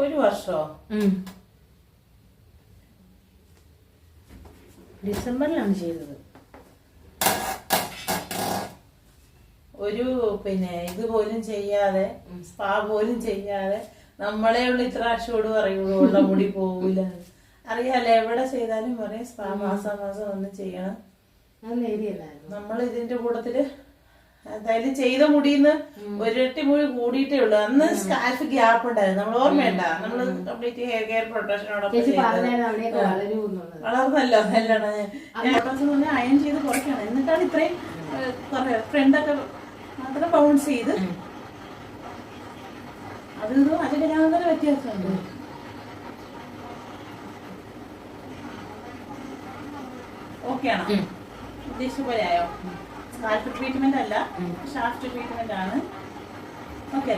ഒരു വർഷോ ഡിസംബറിലാണ് ചെയ്തത്. ഒരു ഇതുപോലും ചെയ്യാതെ സ്പാ പോലും ചെയ്യാതെ നമ്മളെ ഉള്ള ഇത്ര അശോട് പറയുള്ളൂ ഉള്ള മുടി പോകൂല. അറിയാലോ, എവിടെ ചെയ്താലും പറയും സ്പാ മാസം ഒന്ന് ചെയ്യണം. നമ്മൾ ഇതിന്റെ കൂട്ടത്തില് എന്തായാലും ചെയ്ത മുടിന്ന് ഒരിരട്ടി മുടി കൂടിയിട്ടേ ഉള്ളു. അന്ന് സ്കാൽഫ് ഗ്യാപ്പ് ഉണ്ടായിരുന്നു, നമ്മൾ ഓർമ്മയുണ്ട? നമ്മള് കംപ്ലീറ്റ് ഹെയർ കെയർ പ്രൊട്ടക്ഷനോടൊപ്പം വളർന്നല്ലോ. എല്ലാം അയൺ ചെയ്ത് കുറയ്ക്കണം. എന്നിട്ടാണ് ഇത്രയും ഫ്രണ്ടൊക്കെ മാത്രം ബൗൺസ് ചെയ്ത് അതിന് യാതൊരു വ്യത്യാസമുണ്ട്. ഓക്കെ ആണോ? ഉദ്ദേശിച്ച പോലെ ആയോ? സ്കാൽപ്പ് ട്രീറ്റ്മെന്റ് അല്ല, ഷാഫ്റ്റ് ട്രീറ്റ്മെന്റ് ആണ്. ഓക്കെ.